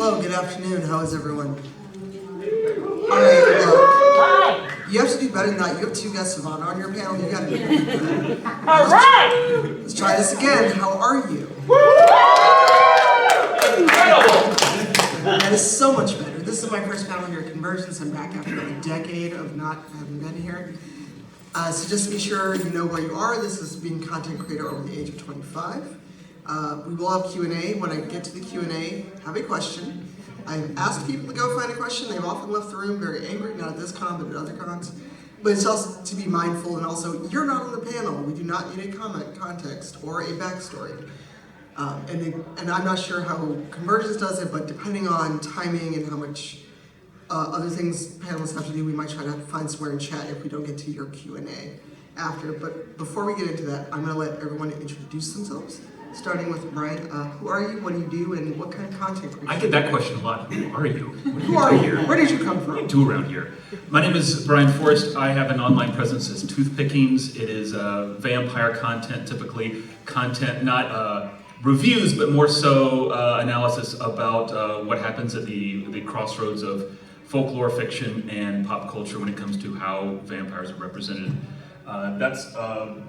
Hello, good afternoon. How is everyone? All right, look. You have to do better than that. You have 2 guests of honor on your panel. You got to do better. All right. Let's try this again. How are you? Incredible. That is so much better. This is my first panel here at CONvergence. I'm back after a decade of not having been here. So just to be sure you know where you are, this is being content creator over the age of 25. We will have Q&A. When I get to the Q&A, have a question. I've asked people to go find a question. They've often left the room very angry, not at this con, but at other cons. But it's also to be mindful, and also, you're not on the panel. We do not need a comment, context, or a backstory. And I'm not sure how CONvergence does it, but depending on timing and how much other things panelists have to do, we might try to find somewhere in chat if we don't get to your Q&A after. But before we get into that, I'm going to let everyone introduce themselves. Starting with Brian, who are you, what do you do, and what kind of content creation? I get that question a lot. Who are you? Who are you? Where did you come from? What do you do around here? My name is Brian Forrest. I have an online presence as Toothpickings. It is vampire content, typically content, not reviews, but more so analysis about what happens at the crossroads of folklore, fiction, and pop culture when it comes to how vampires are represented. That's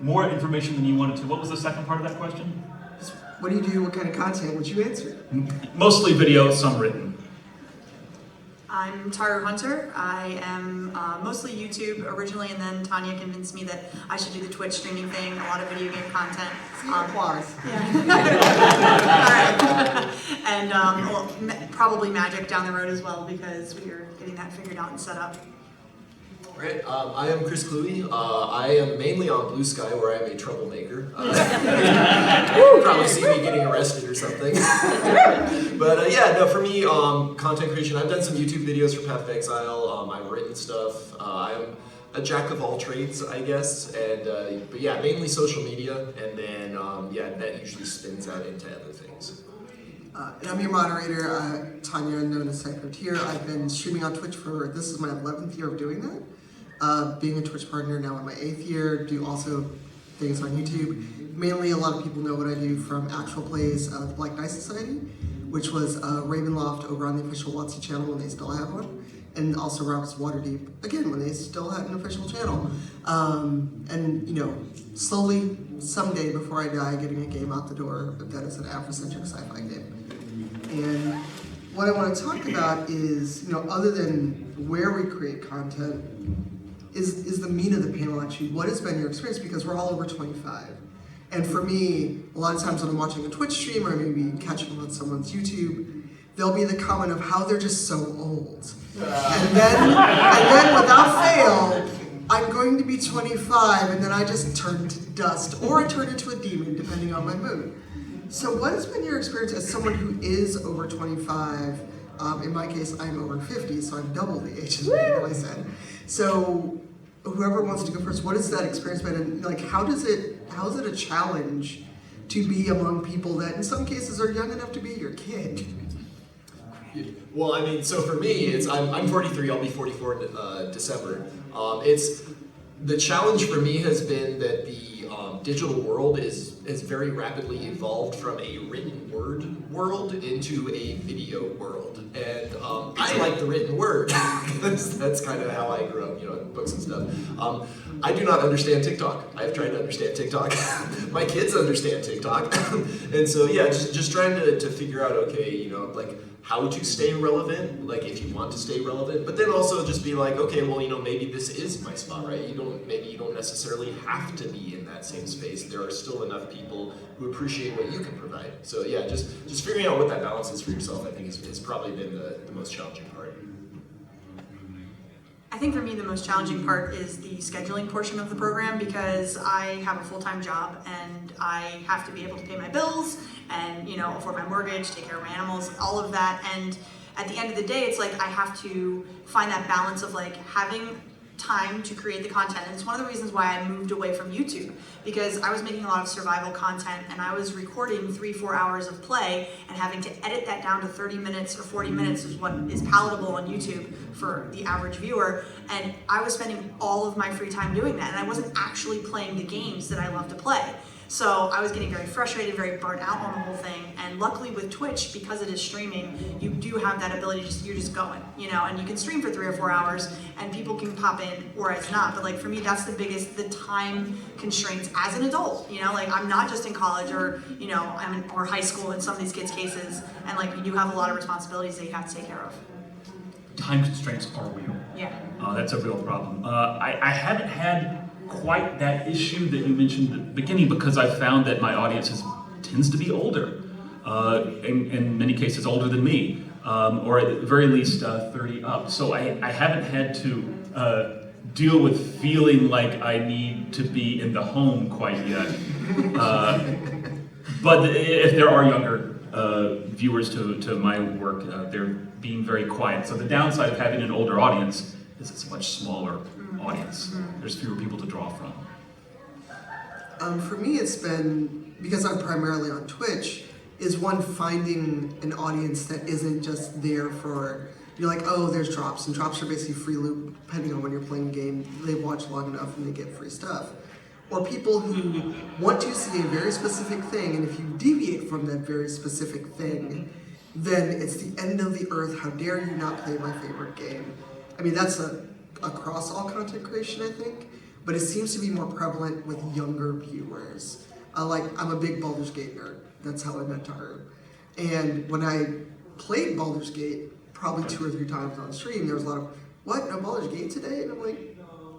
more information than you wanted to. What was the second part of that question? What do you do? What kind of content would you answer? Mostly video, some written. I'm Taru Hunter. I am mostly YouTube originally, and then Tanya convinced me that I should do the Twitch streaming thing, a lot of video game content. Applause. Yeah. And well, probably Magic down the road as well, because we are getting that figured out and set up. Right, I am Kluwe. I am mainly on Blue Sky, where I am a troublemaker. You'll probably see me getting arrested or something. But yeah, no, for me, content creation, I've done some YouTube videos for Path of Exile. I've written stuff. I'm a jack of all trades, I guess. And but yeah, mainly social media, and then yeah, that usually spins out into other things. And I'm your moderator, Tanya, known as Cypher here. I've been streaming on Twitch for, this is my 11th year of doing that. Being a Twitch partner now in my 8th year, do also things on YouTube. Mainly a lot of people know what I do from actual plays of the Black Knight Society, which was Ravenloft over on the official WotC channel when they still have one. And also Robert's Waterdeep, again, when they still had an official channel. And you know, slowly, someday before I die, getting a game out the door that is an Afrocentric sci-fi game. And what I want to talk about is, you know, other than where we create content, is the meat of the panel actually. What has been your experience? Because we're all over 25. And for me, a lot of times when I'm watching a Twitch stream or maybe catching on someone's YouTube, there'll be the comment of how they're just so old. And then without fail, I'm going to be 25 and then I just turn to dust or I turn into a demon depending on my mood. So what has been your experience as someone who is over 25? In my case, I'm over 50, so I'm double the age as I said. So whoever wants to go first, what has that experience been? And like, how is it a challenge to be among people that in some cases are young enough to be your kid? Well, I mean, so for me, I'm 43. I'll be 44 in December. The challenge for me has been that the digital world has very rapidly evolved from a written word world into a video world, and I like the written word. that's kind of how I grew up, you know, books and stuff. I do not understand TikTok. I've tried to understand TikTok. My kids understand TikTok, and so yeah, just trying to figure out, okay, you know, like how to stay relevant, like if you want to stay relevant, but then also just be like, okay, well, you know, maybe this is my spot, right? Maybe you don't necessarily have to be in that same space. There are still enough people who appreciate what you can provide. So yeah, just figuring out what that balance is for yourself, I think is probably been the most challenging part. I think for me the most challenging part is the scheduling portion of the program, because I have a full-time job and I have to be able to pay my bills and, you know, afford my mortgage, take care of my animals, all of that. And at the end of the day, it's like I have to find that balance of like having time to create the content. And it's one of the reasons why I moved away from YouTube, because I was making a lot of survival content and I was recording 3-4 hours of play and having to edit that down to 30 minutes or 40 minutes is what is palatable on YouTube for the average viewer. And I was spending all of my free time doing that, and I wasn't actually playing the games that I love to play. So I was getting very frustrated, very burnt out on the whole thing. And luckily with Twitch, because it is streaming, you do do have that ability, you're just going, you know, and you can stream for 3 or 4 hours and people can pop in or it's not. But like for me, that's the time constraints as an adult, you know, like I'm not just in college or, you know, or high school in some of these kids' cases. And like you do have a lot of responsibilities that you have to take care of. Time constraints are real. Yeah. That's a real problem. I haven't had quite that issue that you mentioned at the beginning because I found that my audience tends to be older, in many cases older than me, or at the very least 30 up. So I haven't had to deal with feeling like I need to be in the home quite yet. But if there are younger viewers to my work, they're being very quiet. So the downside of having an older audience is it's a much smaller audience. There's fewer people to draw from. For me, it's been, because I'm primarily on Twitch, is one finding an audience that isn't just there for, you're like, oh, there's drops, and drops are basically free loop, depending on when you're playing a game. They watch long enough and they get free stuff. Or people who want to see a very specific thing, and if you deviate from that very specific thing, then it's the end of the earth. How dare you not play my favorite game? I mean, that's across all content creation, I think, but it seems to be more prevalent with younger viewers. Like, I'm a big Baldur's Gate nerd. That's how I met Taru. And when I played Baldur's Gate, probably 2 or 3 times on stream, there was a lot of, what, no Baldur's Gate today? And I'm like,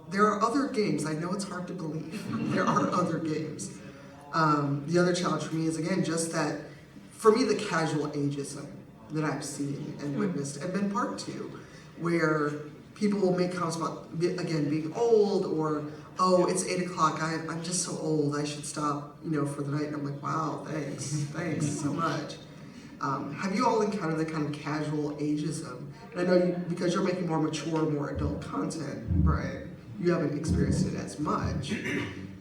there are other games. I know it's hard to believe. There are other games. The other challenge for me is, again, just that, for me, the casual ageism that I've seen and witnessed and been part to, where people will make comments about, again, being old, or, oh, it's 8 o'clock, I'm just so old, I should stop, you know, for the night. And I'm like, wow, thanks so much. Have you all encountered that kind of casual ageism? And I know because you're making more mature, more adult content, right? You haven't experienced it as much.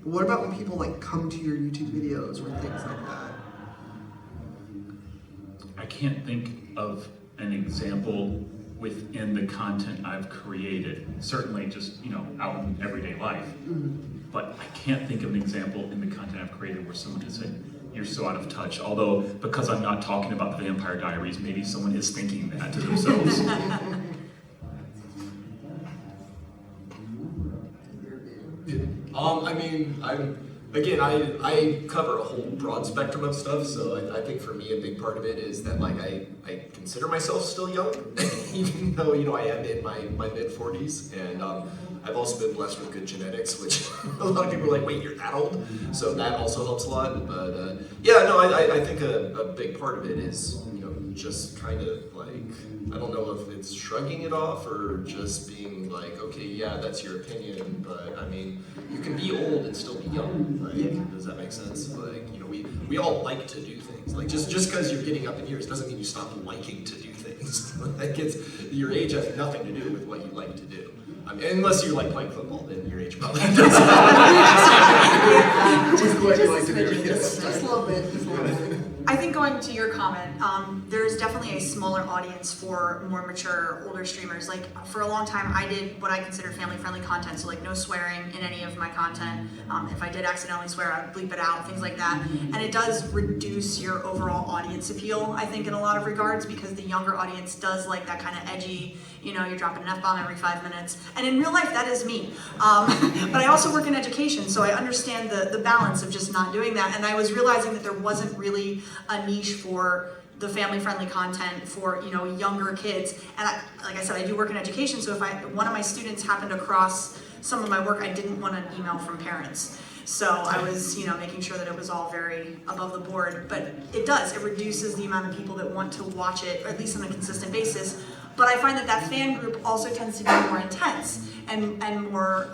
But what about when people like come to your YouTube videos or things like that? I can't think of an example within the content I've created. Certainly just, you know, out in everyday life. But I can't think of an example in the content I've created where someone has said, you're so out of touch. Although, because I'm not talking about the Vampire Diaries, maybe someone is thinking that to themselves. I mean, I cover a whole broad spectrum of stuff, so I think for me a big part of it is that like I consider myself still young, even though, you know, I am in my mid-40s, and I've also been blessed with good genetics, which a lot of people are like, wait, you're that old? So that also helps a lot, but yeah, no, I think a big part of it is, you know, just kind of like, I don't know if it's shrugging it off or just being like, okay, yeah, that's your opinion, but I mean, you can be old and still be young, like, does that make sense? Like, you know, we all like to do things. Like, just because you're getting up in years doesn't mean you stop liking to do things. Like, your age has nothing to do with what you like to do. I mean, unless you like playing football, then your age probably doesn't. Just a little bit, just a little bit. I think going to your comment, there's definitely a smaller audience for more mature, older streamers. Like for a long time, I did what I consider family-friendly content, so like no swearing in any of my content. If I did accidentally swear, I'd bleep it out, things like that. And it does reduce your overall audience appeal, I think, in a lot of regards, because the younger audience does like that kind of edgy, you know, you're dropping an F-bomb every 5 minutes. And in real life, that is me. But I also work in education, so I understand the balance of just not doing that. And I was realizing that there wasn't really a niche for the family-friendly content for, you know, younger kids. And like I said, I do work in education, so if one of my students happened across some of my work, I didn't want an email from parents. So I was, you know, making sure that it was all very above the board. But it reduces the amount of people that want to watch it, or at least on a consistent basis. But I find that fan group also tends to be more intense and more,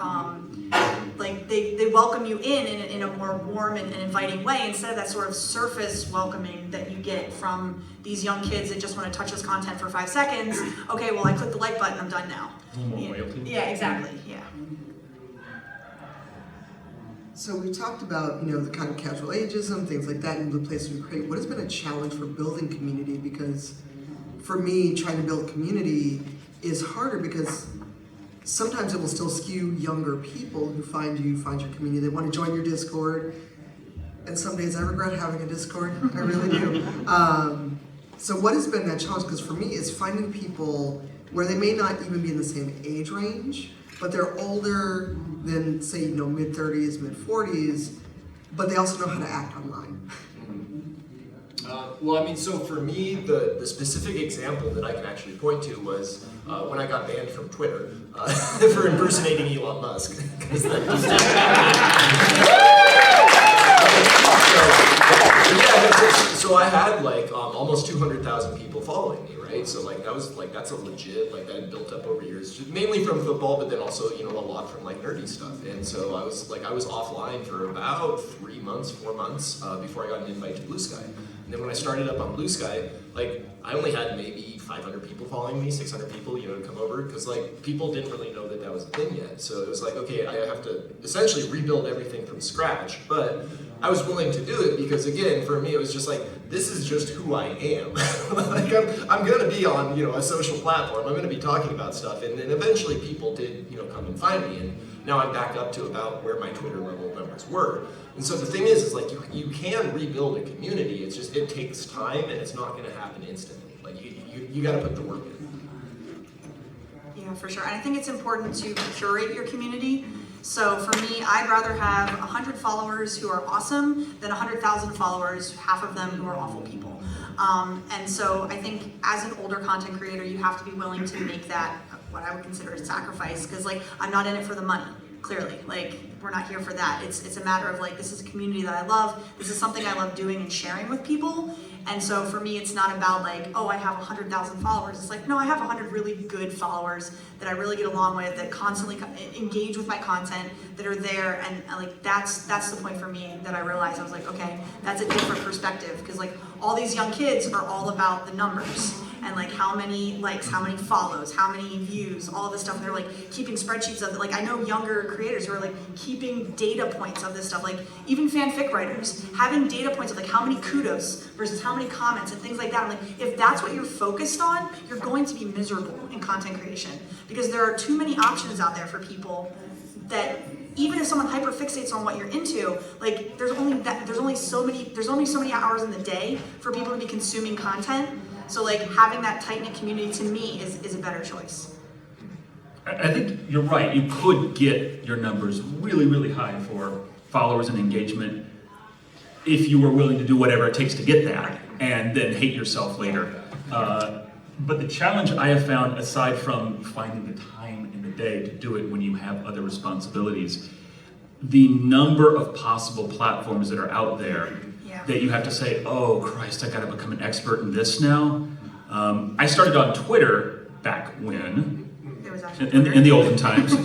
like they welcome you in a more warm and inviting way, instead of that sort of surface welcoming that you get from these young kids that just want to touch this content for 5 seconds. Okay, well, I clicked the like button, I'm done now. A little more loyalty. Yeah, exactly, yeah. So we talked about, you know, the kind of casual ageism, things like that, and the places we create. What has been a challenge for building community? Because for me, trying to build community is harder because sometimes it will still skew younger people who find your community. They want to join your Discord, and some days I regret having a Discord. I really do. So what has been that challenge? Because for me, is finding people where they may not even be in the same age range, but they're older than, say, mid-30s, mid-40s, but they also know how to act online. Well, I mean, so for me, the specific example that I can actually point to was when I got banned from Twitter for impersonating Elon Musk. 'Cause that just so I had like almost 200,000 people following me, right? So like that's a legit, like that had built up over years, just mainly from football, but then also a lot from like nerdy stuff. And so I was offline for about 3 months, 4 months before I got an invite to Blue Sky. And then when I started up on Blue Sky, like I only had maybe 500 people following me, 600 people, to come over, because like people didn't really know that was a thing yet. So it was like, okay, I have to essentially rebuild everything from scratch. But I was willing to do it because, again, for me, it was just like, this is just who I am. Like I'm gonna be on a social platform. I'm gonna be talking about stuff, and then eventually people did come and find me, and now I'm back up to about where my Twitter level numbers were. And so the thing is like you can rebuild a community. It's just it takes time, and it's not gonna happen instantly. Like you got to put the work in. Yeah, for sure. And I think it's important to curate your community. So for me, I'd rather have 100 followers who are awesome than 100,000 followers, half of them who are awful people. And so I think as an older content creator, you have to be willing to make that what I would consider a sacrifice, because like I'm not in it for the money. Clearly, like we're not here for that. It's a matter of like, this is a community that I love. This is something I love doing and sharing with people. And so for me, it's not about like, oh, I have 100,000 followers. It's like, no, I have 100 really good followers that I really get along with, that constantly engage with my content, that are there. And like, that's the point for me that I realized. I was like, okay, that's a different perspective, because like all these young kids are all about the numbers. And like how many likes, how many follows, how many views, all this stuff. And they're like keeping spreadsheets of it. Like I know younger creators who are like keeping data points of this stuff. Like even fanfic writers having data points of like how many kudos versus how many comments and things like that. I'm like, if that's what you're focused on, you're going to be miserable in content creation, because there are too many options out there for people that even if someone hyper fixates on what you're into, like there's only so many hours in the day for people to be consuming content. So like having that tight-knit community to me is a better choice. I think you're right. You could get your numbers really, really high for followers and engagement if you were willing to do whatever it takes to get that, and then hate yourself later. But the challenge I have found, aside from finding the time in the day to do it when you have other responsibilities, the number of possible platforms that are out there that you have to say, oh Christ, I gotta become an expert in this now. I started on Twitter back when, in the olden times,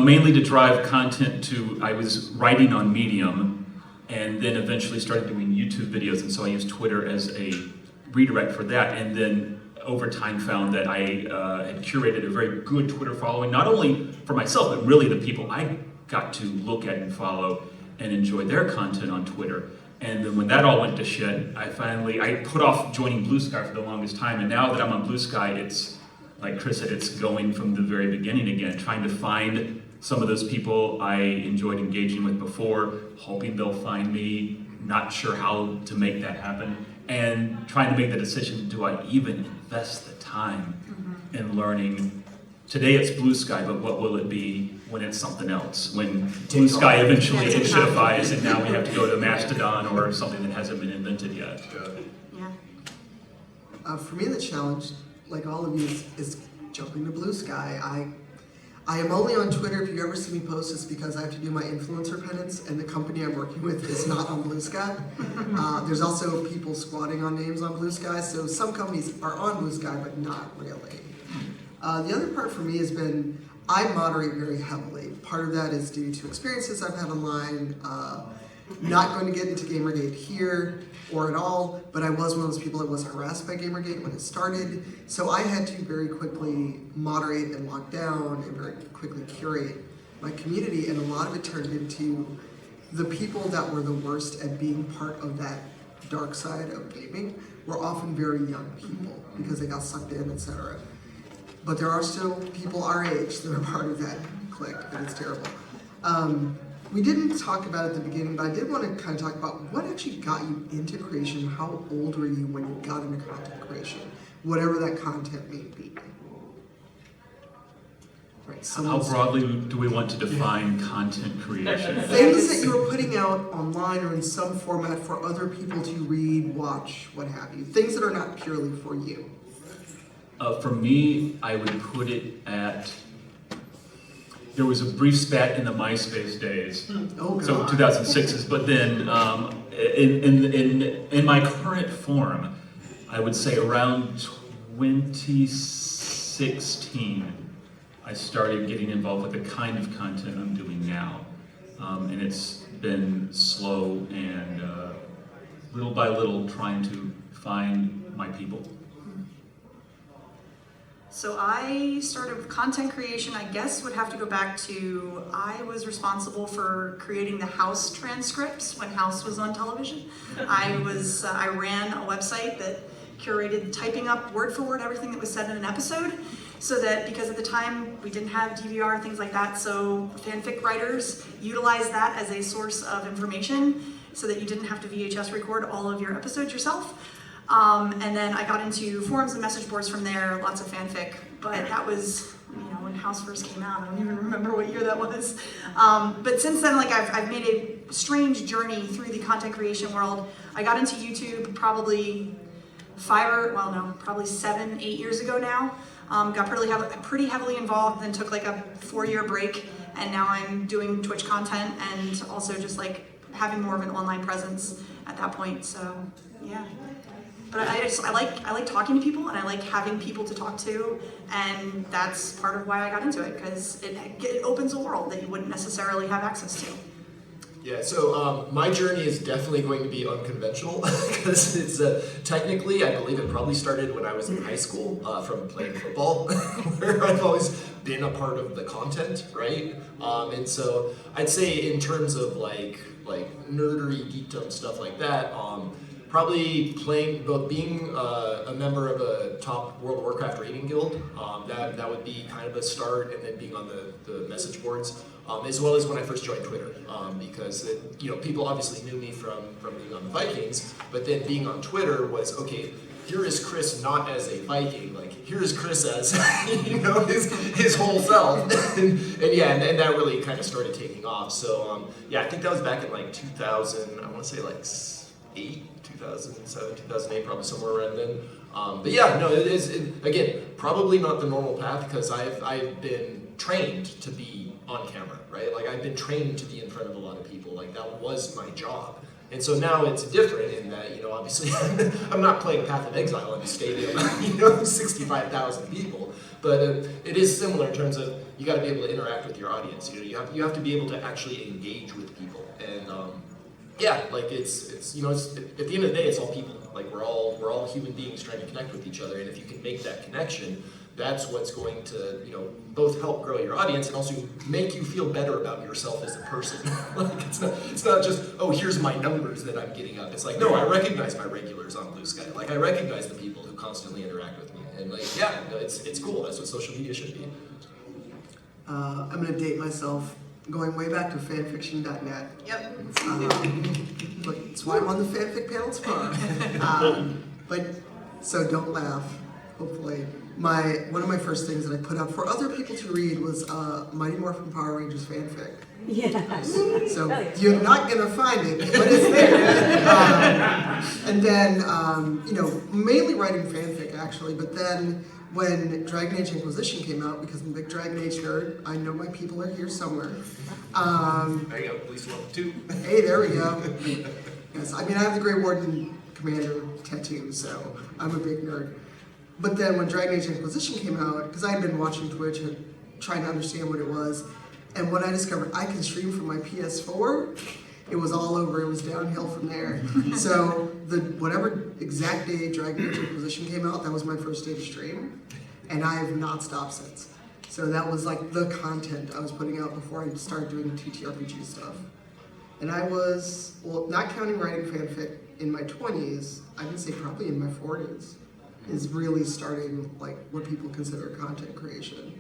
mainly to drive content I was writing on Medium, and then eventually started doing YouTube videos, and so I used Twitter as a redirect for that, and then over time found that I had curated a very good Twitter following, not only for myself, but really the people I got to look at and follow and enjoy their content on Twitter. And then when that all went to shit, I put off joining Blue Sky for the longest time, and now that I'm on Blue Sky, it's, like Chris said, it's going from the very beginning again, trying to find some of those people I enjoyed engaging with before, hoping they'll find me, not sure how to make that happen, and trying to make the decision, do I even invest the time in learning? Today it's Blue Sky, but what will it be when it's something else? When Blue Sky eventually shitifies and now we have to go to Mastodon or something that hasn't been invented yet. For me, the challenge, like all of you, is jumping to Blue Sky. I am only on Twitter. If you ever see me post, it's because I have to do my influencer penance, and the company I'm working with is not on Blue Sky. There's also people squatting on names on Blue Sky, so some companies are on Blue Sky, but not really. The other part for me has been, I moderate very heavily. Part of that is due to experiences I've had online, not going to get into Gamergate here or at all, but I was one of those people that was harassed by Gamergate when it started. So I had to very quickly moderate and lock down and very quickly curate my community, and a lot of it turned into the people that were the worst at being part of that dark side of gaming were often very young people because they got sucked in, etc. But there are still people our age that are part of that clique, and it's terrible. We didn't talk about it at the beginning, but I did want to kind of talk about what actually got you into creation. How old were you when you got into content creation? Whatever that content may be. Right, How broadly do we want to define content creation? Things that you were putting out online or in some format for other people to read, watch, what have you. Things that are not purely for you. For me, I would put it at, there was a brief spat in the MySpace days. Oh, God. So 2006's, but then in my current form, I would say around 2016, I started getting involved with the kind of content I'm doing now. And it's been slow and little by little trying to find my people. So I started with content creation, I guess would have to go back to, I was responsible for creating the House transcripts when House was on television. I ran a website that curated typing up word for word everything that was said in an episode, so that, because at the time we didn't have DVR, things like that, so fanfic writers utilized that as a source of information so that you didn't have to VHS record all of your episodes yourself. And then I got into forums and message boards from there, lots of fanfic, but that was, when House first came out. I don't even remember what year that was. But since then, I've made a strange journey through the content creation world. I got into YouTube probably 7, 8 years ago now. Got pretty heavily involved, then took like a 4-year break, and now I'm doing Twitch content and also just like having more of an online presence at that point. So yeah. But I like talking to people, and I like having people to talk to, and that's part of why I got into it, because it opens a world that you wouldn't necessarily have access to. Yeah, so my journey is definitely going to be unconventional, because it's technically, I believe it probably started when I was in high school from playing football, where I've always been a part of the content, right? And so I'd say in terms of like nerdery, geekdom, stuff like that, probably being a member of a top World of Warcraft raiding guild, that would be kind of a start, and then being on the message boards, as well as when I first joined Twitter, because people obviously knew me from being on the Vikings, but then being on Twitter was, okay, here is Chris not as a Viking, like here is Chris as his whole self, and that really kind of started taking off. So I think that was back in like 2000, I want to say like 2007, 2008, probably somewhere around then. But yeah, no, it is, again, probably not the normal path, because I've been trained to be on camera, right? Like I've been trained to be in front of a lot of people, like that was my job. And so now it's different in that, obviously I'm not playing Path of Exile in a stadium, 65,000 people, but it is similar in terms of you got to be able to interact with your audience. You have to be able to actually engage with people, and it's at the end of the day, it's all people. Like we're all human beings trying to connect with each other, and if you can make that connection, that's what's going to both help grow your audience and also make you feel better about yourself as a person. Like it's not just, oh, here's my numbers that I'm getting up. It's like, no, I recognize my regulars on Blue Sky. Like I recognize the people who constantly interact with me, and it's cool. That's what social media should be. I'm gonna date myself. Going way back to fanfiction.net. Yep. That's why I'm on the fanfic panel tomorrow. But so don't laugh. Hopefully, one of my first things that I put up for other people to read was Mighty Morphin Power Rangers fanfic. Yes. So you're not gonna find it, but it's there. And then mainly writing fanfic actually, but then when Dragon Age Inquisition came out, because I'm a big Dragon Age nerd, I know my people are here somewhere. There you go, at least 1, 2. Hey, there we go. Yes, I have the Grey Warden Commander tattoo, so I'm a big nerd. But then when Dragon Age Inquisition came out, because I had been watching Twitch and trying to understand what it was, and when I discovered I can stream from my PS4, it was all over. It was downhill from there. So whatever exact day Dragon Age Inquisition came out, that was my first day to stream, and I have not stopped since. So that was like the content I was putting out before I started doing TTRPG stuff. And I was, not counting writing fanfic, in my 20s, I can say probably in my 40s, is really starting like what people consider content creation.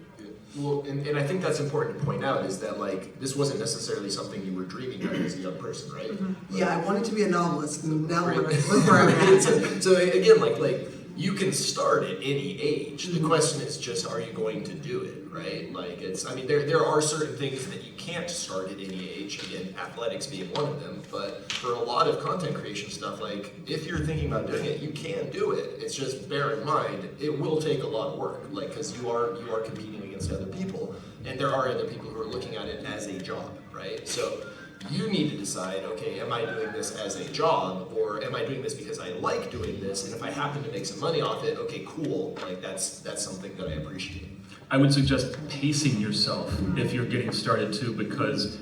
Well, and I think that's important to point out is that like this wasn't necessarily something you were dreaming of as a young person, right? Yeah, I wanted to be a novelist, and now Right. look where I'm at. So again, like you can start at any age. The question is just, are you going to do it, right? Like I mean, there are certain things that you can't start at any age. Again, athletics being one of them. But for a lot of content creation stuff, like if you're thinking about doing it, you can do it. It's just bear in mind, it will take a lot of work, like because you are competing against other people, and there are other people who are looking at it as a job, right? So you need to decide, okay, am I doing this as a job, or am I doing this because I like doing this, and if I happen to make some money off it, okay, cool, like that's something that I appreciate. I would suggest pacing yourself if you're getting started too, because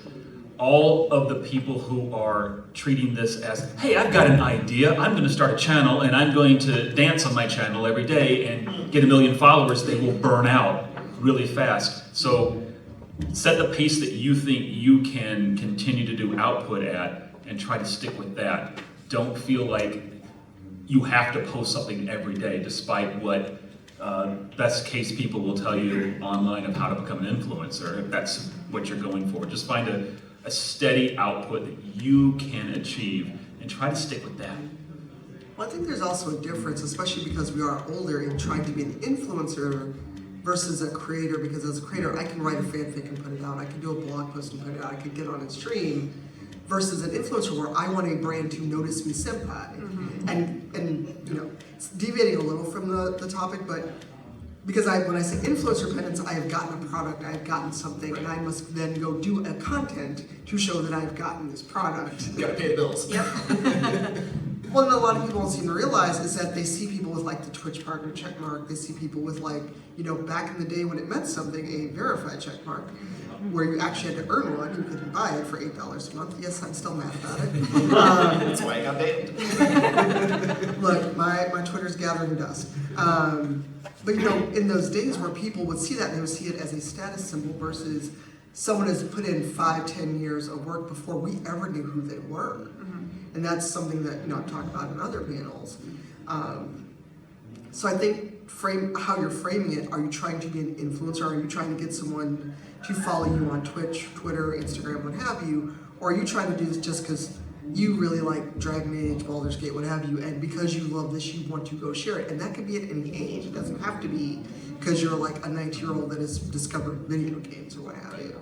all of the people who are treating this as, hey, I've got an idea, I'm going to start a channel, and I'm going to dance on my channel every day and get 1 million followers, they will burn out really fast. So set the pace that you think you can continue to do output at and try to stick with that. Don't feel like you have to post something every day, despite what best case people will tell you online of how to become an influencer, if that's what you're going for. Just find a steady output that you can achieve and try to stick with that. Well, I think there's also a difference, especially because we are older, in trying to be an influencer versus a creator, because as a creator, I can write a fanfic and put it out, I can do a blog post and put it out, I can get on a stream, versus an influencer where I want a brand to notice me senpai. And you know, it's deviating a little from the topic, but because when I say influencer penance, I have gotten a product, I have gotten something, and I must then go do a content to show that I've gotten this product. You gotta pay the bills. Yep. One that a lot of people don't seem to realize is that they see people with like the Twitch partner check mark, they see people with like, you know, back in the day when it meant something, a verified check mark, where you actually had to earn one, you couldn't buy it for $8 a month. Yes, I'm still mad about it. That's why I got banned. Look, my Twitter's gathering dust. But you know, in those days where people would see that, they would see it as a status symbol versus someone has put in 5-10 years of work before we ever knew who they were. And that's something that, you know, I've talked about in other panels. So I think how you're framing it, are you trying to be an influencer? Are you trying to get someone to follow you on Twitch, Twitter, Instagram, what have you? Or are you trying to do this just because you really like Dragon Age, Baldur's Gate, what have you, and because you love this, you want to go share it? And that could be at any age. It doesn't have to be because you're like a 19-year-old that has discovered video games or what have you.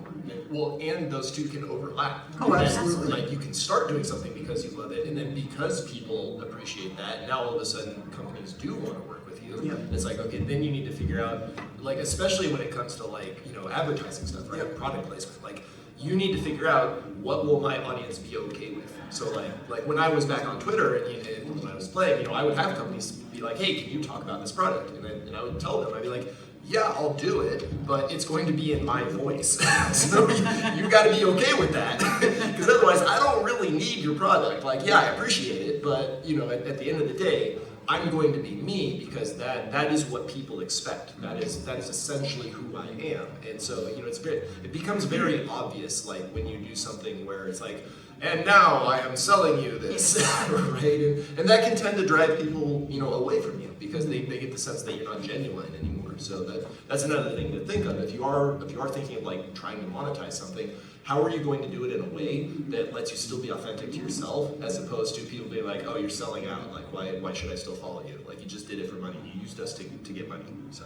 Well, and those two can overlap. Oh, absolutely. Like you can start doing something because you love it, and then because people appreciate that, now all of a sudden companies do want to work with you. Yep. It's like, okay, then you need to figure out, like, especially when it comes to like, you know, advertising stuff, right? Yep. Product placement. Like, you need to figure out what will my audience be okay with. So like when I was back on Twitter and when I was playing, you know, I would have companies be like, hey, can you talk about this product? And I would tell them, I'd be like, yeah, I'll do it, but it's going to be in my voice. So you got to be okay with that, because otherwise I don't really need your product. Like, yeah, I appreciate it, but you know, at the end of the day, I'm going to be me because that is what people expect. That is essentially who I am. And so, you know, it becomes very obvious, like when you do something where it's like, and now I am selling you this, right? And that can tend to drive people, you know, away from you because they get the sense that you're not genuine anymore. So that's another thing to think of. If you are thinking of like trying to monetize something, how are you going to do it in a way that lets you still be authentic to yourself, as opposed to people being like, oh, you're selling out. Like, why should I still follow you? Like, you just did it for money. You used us to get money. So.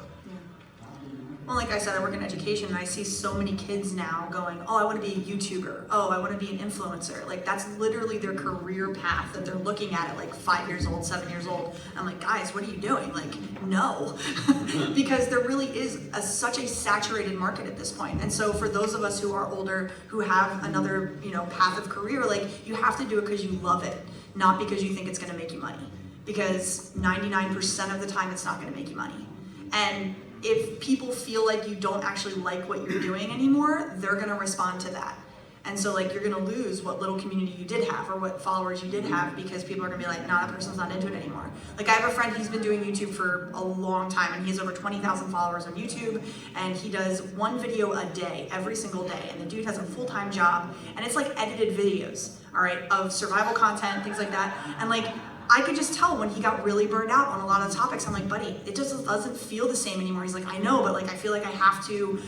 Well, like I said, I work in education and I see so many kids now going, oh, I want to be a YouTuber. Oh, I want to be an influencer. Like, that's literally their career path that they're looking at like 5 years old, 7 years old. I'm like, guys, what are you doing? Like, no. Because there really is such a saturated market at this point. And so for those of us who are older, who have another, you know, path of career, like, you have to do it because you love it, not because you think it's going to make you money. Because 99% of the time, it's not going to make you money. And if people feel like you don't actually like what you're doing anymore, they're gonna respond to that. And so like you're gonna lose what little community you did have or what followers you did have because people are gonna be like, nah, that person's not into it anymore. Like I have a friend, he's been doing YouTube for a long time and he has over 20,000 followers on YouTube and he does one video a day, every single day. And the dude has a full-time job and it's like edited videos, all right, of survival content, things like that. And like, I could just tell when he got really burned out on a lot of the topics. I'm like, buddy, it just doesn't feel the same anymore. He's like, I know, but like I feel like I have to,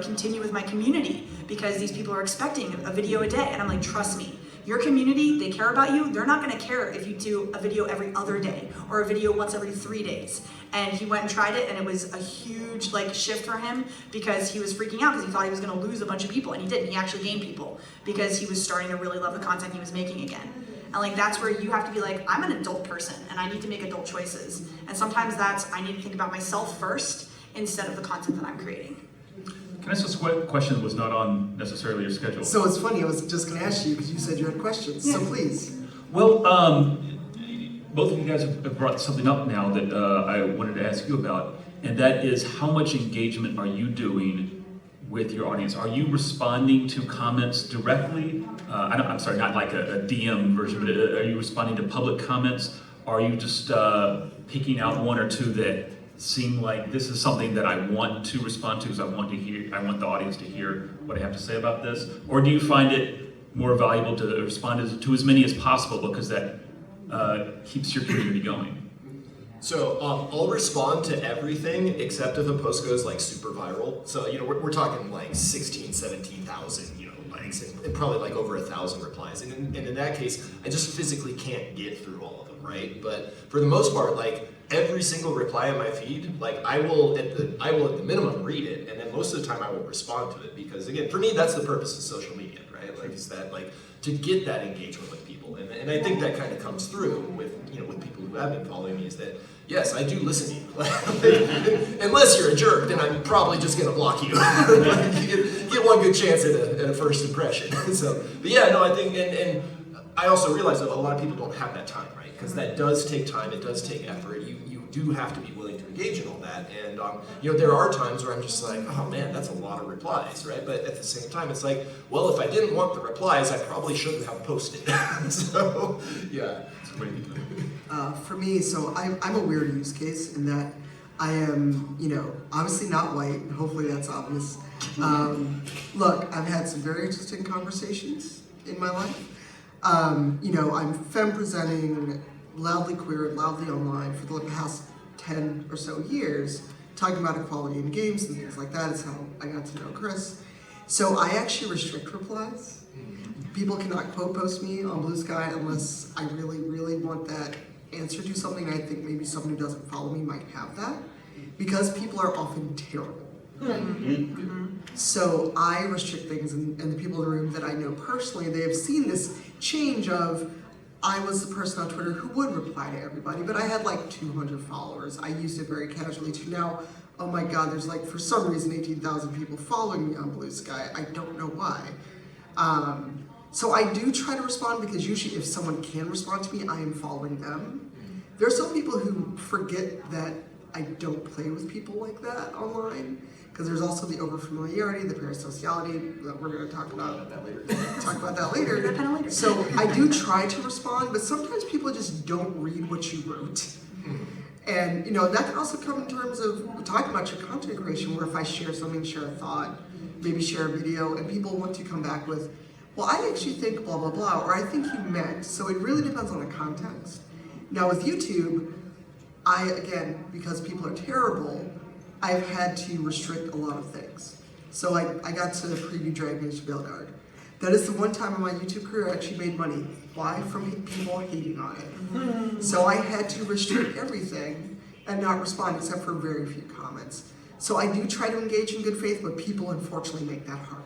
continue with my community because these people are expecting a video a day. And I'm like, trust me, your community, they care about you. They're not gonna care if you do a video every other day or a video once every 3 days. And he went and tried it, and it was a huge shift for him because he was freaking out because he thought he was gonna lose a bunch of people, and he didn't. He actually gained people because he was starting to really love the content he was making again. And that's where you have to be like, I'm an adult person and I need to make adult choices. And sometimes I need to think about myself first instead of the content that I'm creating. Can I ask this question that was not on necessarily your schedule? So it's funny, I was just going to ask you because you said you had questions, so please. Well, both of you guys have brought something up now that I wanted to ask you about, and that is how much engagement are you doing with your audience? Are you responding to comments directly? I'm sorry, not like a DM version, but are you responding to public comments? Are you just picking out one or two that seem like this is something that I want to respond to because I want the audience to hear what I have to say about this? Or do you find it more valuable to respond to as many as possible because that keeps your community going? So I'll respond to everything except if a post goes super viral. So we're talking 16, 17,000 likes and probably over 1,000 replies. And in that case, I just physically can't get through all of them, right? But for the most part, every single reply on my feed, I will at the minimum read it, and then most of the time I will respond to it because again, for me, that's the purpose of social media, right? Is that to get that engagement with people, and I think that kind of comes through with with people who have been following me is that yes, I do listen to you. Unless you're a jerk, then I'm probably just gonna block you. You get one good chance at a first impression. But yeah, no, I think and I also realize that a lot of people don't have that time, right? Because that does take time, it does take effort. You do have to be willing to engage in all that. And there are times where I'm just like, oh man, that's a lot of replies, right? But at the same time, it's like, well, if I didn't want the replies, I probably shouldn't have posted. So yeah. For me, so I'm a weird use case in that I am, obviously not white. Hopefully that's obvious. Look, I've had some very interesting conversations in my life. I'm femme presenting, loudly queer, loudly online for the past 10 or so years, talking about equality in games and things like that. It's how I got to know Chris. So I actually restrict replies. People cannot quote post me on Blue Sky unless I really, really want that answer to something. I think maybe someone who doesn't follow me might have that because people are often terrible. So I restrict things, and the people in the room that I know personally, they have seen this change of I was the person on Twitter who would reply to everybody, but I had 200 followers. I used it very casually to now, oh my God, there's for some reason 18,000 people following me on Blue Sky. I don't know why. So I do try to respond because usually if someone can respond to me, I am following them. There are some people who forget that I don't play with people like that online because there's also the overfamiliarity, the parasociality that we're going to talk about that later. So I do try to respond, but sometimes people just don't read what you wrote. And that can also come in terms of talking about your content creation, where if I share something, share a thought, maybe share a video, and people want to come back with, well, I actually think blah, blah, blah, or I think you meant. So it really depends on the context. Now with YouTube, again, because people are terrible, I've had to restrict a lot of things. So I got to preview Dragon Age Veilguard. That is the one time in my YouTube career I actually made money. Why? From people hating on it. So I had to restrict everything and not respond except for very few comments. So I do try to engage in good faith, but people unfortunately make that hard.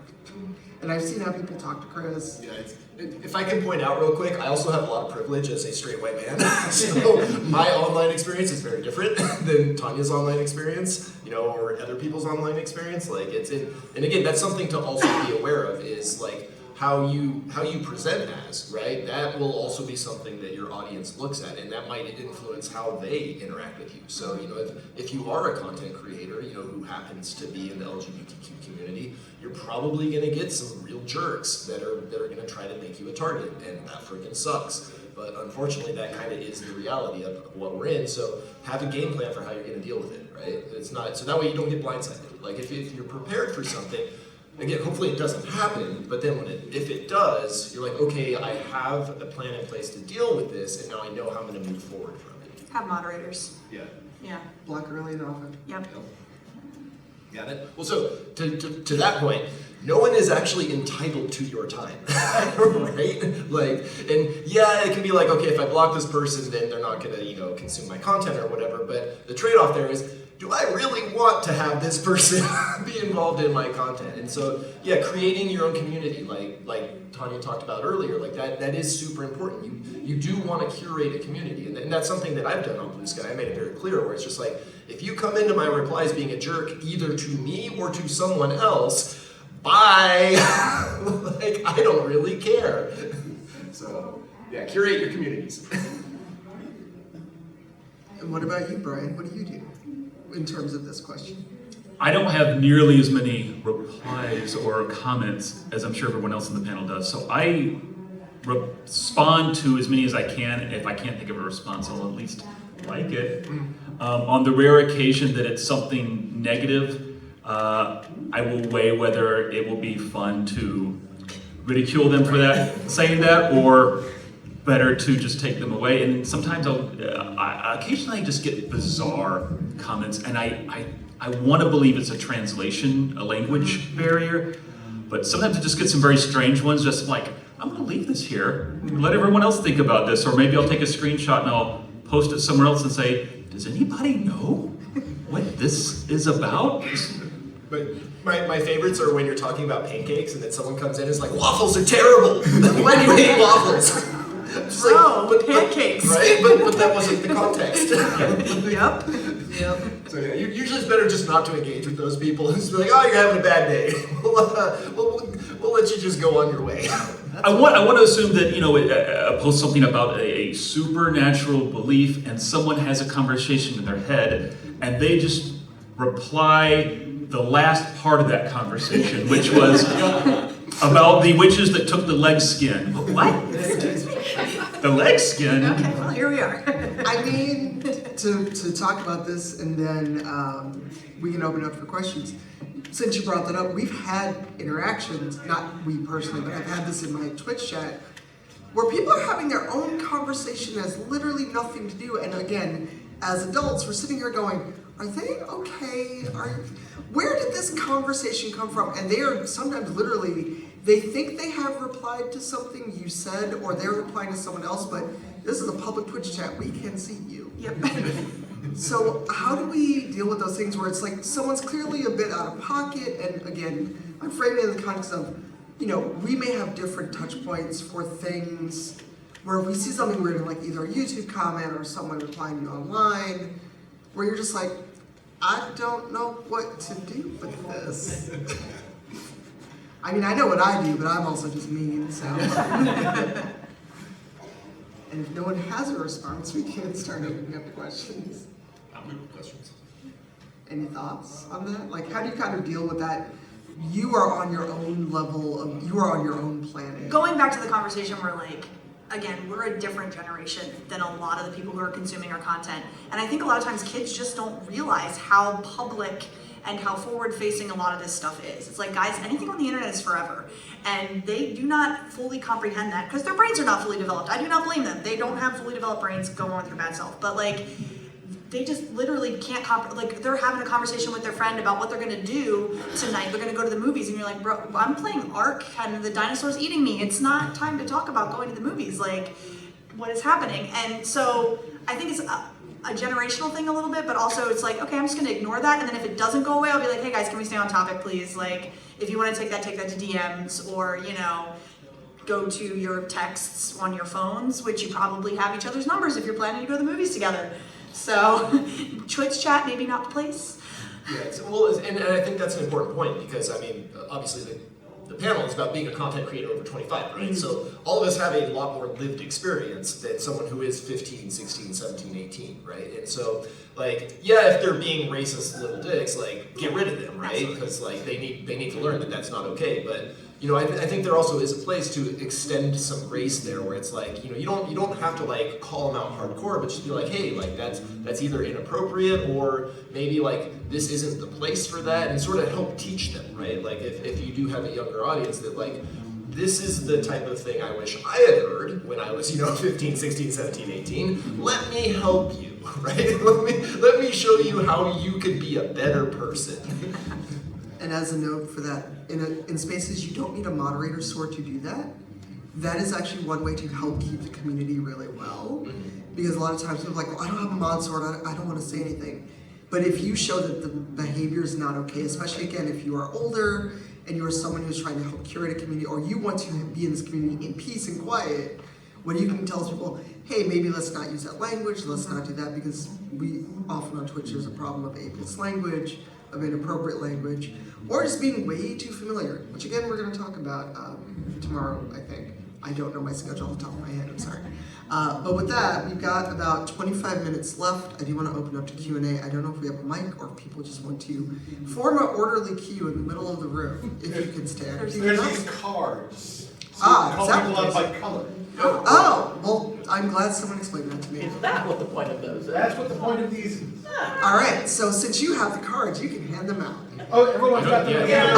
And I've seen how people talk to Chris. Yeah, if I can point out real quick, I also have a lot of privilege as a straight white man. So my online experience is very different than Tanya's online experience, or other people's online experience. And again, that's something to also be aware of is how you present as, right? That will also be something that your audience looks at, and that might influence how they interact with you. So, if you are a content creator, who happens to be in the LGBTQ community, you're probably going to get some real jerks that are going to try to make you a target, and that freaking sucks. But unfortunately, that kind of is the reality of what we're in. So have a game plan for how you're going to deal with it, right? It's not so that way you don't get blindsided. If you're prepared for something. again, hopefully it doesn't happen, but then if it does, you're like, okay, I have a plan in place to deal with this, and now I know how I'm going to move forward from it. Have moderators. Yeah. Yeah. Block early and often. Yep. Got it? Well, so to that point, no one is actually entitled to your time, right? Like, and yeah, it can be like, okay, if I block this person, then they're not gonna, consume my content or whatever. But the trade-off there is, do I really want to have this person be involved in my content? And so, yeah, creating your own community, like Tanya talked about earlier, like that is super important. You do want to curate a community, and that's something that I've done on Blue Sky. I made it very clear, where it's just like, if you come into my replies being a jerk, either to me or to someone else, bye. Like, I don't really care. So, yeah, curate your communities. And what about you, Brian? What do you do in terms of this question? I don't have nearly as many replies or comments as I'm sure everyone else in the panel does. So I respond to as many as I can. If I can't think of a response, I'll at least like it. On the rare occasion that it's something negative, I will weigh whether it will be fun to ridicule them for that, saying that, or better to just take them away. And sometimes I occasionally just get bizarre comments, and I want to believe it's a translation, a language barrier, but sometimes I just get some very strange ones, just like, I'm going to leave this here, let everyone else think about this, or maybe I'll take a screenshot and I'll post it somewhere else and say, does anybody know what this is about? But my favorites are when you're talking about pancakes and then someone comes in and is like, waffles are terrible! Why do you hate waffles? Just like, Oh, pancakes. Right? But that wasn't the context. Yep. So yeah, usually it's better just not to engage with those people and just be like, oh, you're having a bad day. We'll let you just go on your way. I want to assume that, post something about a supernatural belief and someone has a conversation in their head and they just reply the last part of that conversation, which was about the witches that took the leg skin. What? The leg skin? Okay, well, here we are. I mean, to talk about this, and then we can open up for questions. Since you brought that up, we've had interactions, not we personally, but I've had this in my Twitch chat, where people are having their own conversation that has literally nothing to do, and again, as adults, we're sitting here going, are they okay? Where did this conversation come from? And they are sometimes literally, they think they have replied to something you said, or they're replying to someone else, but this is a public Twitch chat, we can see you. Yep. So how do we deal with those things where it's like someone's clearly a bit out of pocket, and again, I'm framing it in the context of, we may have different touch points for things where if we see something weird in like either a YouTube comment or someone replying to you online, where you're just like, I don't know what to do with this. I mean, I know what I do, but I'm also just mean, so. And if no one has a response, we can start opening up questions. I'm good with questions. Any thoughts on that? Like, how do you kind of deal with that? You are on your own level you are on your own planet. Going back to the conversation where, like, again, we're a different generation than a lot of the people who are consuming our content. And I think a lot of times kids just don't realize how public and how forward-facing a lot of this stuff is. It's like, guys, anything on the internet is forever. And they do not fully comprehend that because their brains are not fully developed. I do not blame them. They don't have fully developed brains. Go on with your bad self. But, like, they just literally can't like, they're having a conversation with their friend about what they're gonna do tonight. They're gonna go to the movies, and you're like, bro, I'm playing Ark and the dinosaur's eating me. It's not time to talk about going to the movies. Like, what is happening? And so I think it's a generational thing a little bit, but also it's like, okay, I'm just gonna ignore that, and then if it doesn't go away, I'll be like, hey guys, can we stay on topic, please? Like, if you wanna take that to DMs, or, go to your texts on your phones, which you probably have each other's numbers if you're planning to go to the movies together. So, Twitch chat, maybe not the place. Yeah, and I think that's an important point because, I mean, obviously the panel is about being a content creator over 25, right? So all of us have a lot more lived experience than someone who is 15, 16, 17, 18, right? And so, like, yeah, if they're being racist little dicks, like, get rid of them, right? Because, like, they need to learn that that's not okay. But I think there also is a place to extend some grace there, where it's like, you don't have to like call them out hardcore, but just be like, hey, like that's either inappropriate, or maybe like this isn't the place for that, and sort of help teach them, right? Like if you do have a younger audience, that like, this is the type of thing I wish I had heard when I was, 15, 16, 17, 18. Let me help you, right? Let me show you how you could be a better person. And as a note for that, in spaces you don't need a moderator sort to do that. That is actually one way to help keep the community really well. Because a lot of times people are like, well, I don't have a mod sort, I don't want to say anything. But if you show that the behavior is not okay, especially again, if you are older and you are someone who's trying to help curate a community, or you want to be in this community in peace and quiet, when you can tell people, hey, maybe let's not use that language, let's not do that, because we often on Twitch there's a problem of ableist language, of inappropriate language, or just being way too familiar, which again we're going to talk about tomorrow, I think. I don't know my schedule off the top of my head, I'm sorry. But with that, we've got about 25 minutes left. I do want to open up to Q&A. I don't know if we have a mic or if people just want to form an orderly queue in the middle of the room, if you can stand. There's these cards. So Ah, you call exactly. people out by color. Oh, well, I'm glad someone explained that to me. Is that what the point of those is? That's what the point of these is. All right, so since you have the cards, you can hand them out. Oh, everyone's got them. Yeah.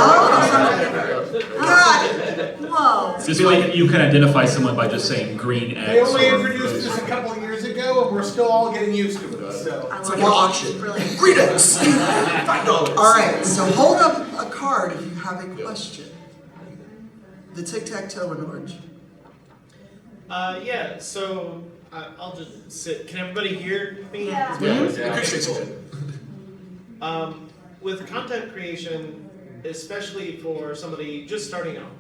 Got it. Whoa. This way you can identify someone by just saying green X. They only or introduced this a couple of years ago, and we're still all getting used to it. So. I It's love like an it. auction. Brilliant. Greetings! $5. All right, so hold up a card if you have a question. The tic-tac-toe in orange. Yeah, so I'll just sit. Can everybody hear me? Yeah. Acoustics are good. With content creation, especially for somebody just starting out,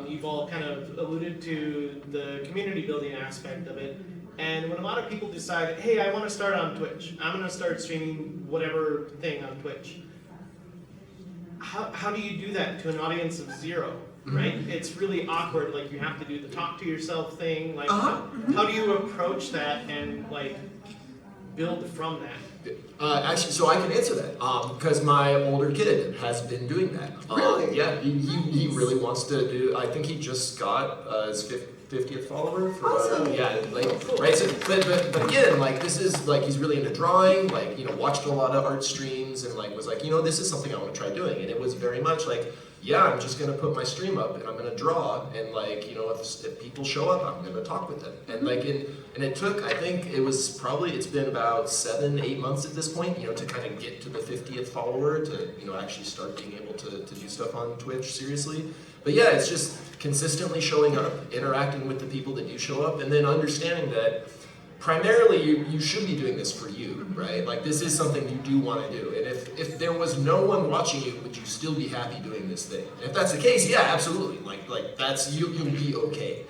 you've all kind of alluded to the community building aspect of it. And when a lot of people decide, hey, I want to start on Twitch, I'm going to start streaming whatever thing on Twitch. How do you do that to an audience of 0? Right? It's really awkward. Like, you have to do the talk to yourself thing. Like, how do you approach that and like build from that? Actually, so I can answer that because my older kid has been doing that. Really? Yeah, he really wants to do. I think he just got his 50th follower. For, Awesome. Yeah, like right. So, but again, like this is like he's really into drawing. Like watched a lot of art streams and like was like this is something I want to try doing. And it was very much like. Yeah, I'm just gonna put my stream up and I'm gonna draw and like if people show up, I'm gonna talk with them and like and it took I think it's been about 7-8 months at this point to kind of get to the 50th follower to actually start being able to do stuff on Twitch seriously. But yeah, it's just consistently showing up, interacting with the people that do show up, and then understanding that. Primarily, you should be doing this for you, right? Like this is something you do want to do, and if there was no one watching you, would you still be happy doing this thing? And if that's the case, yeah, absolutely. Like that's you'll be okay.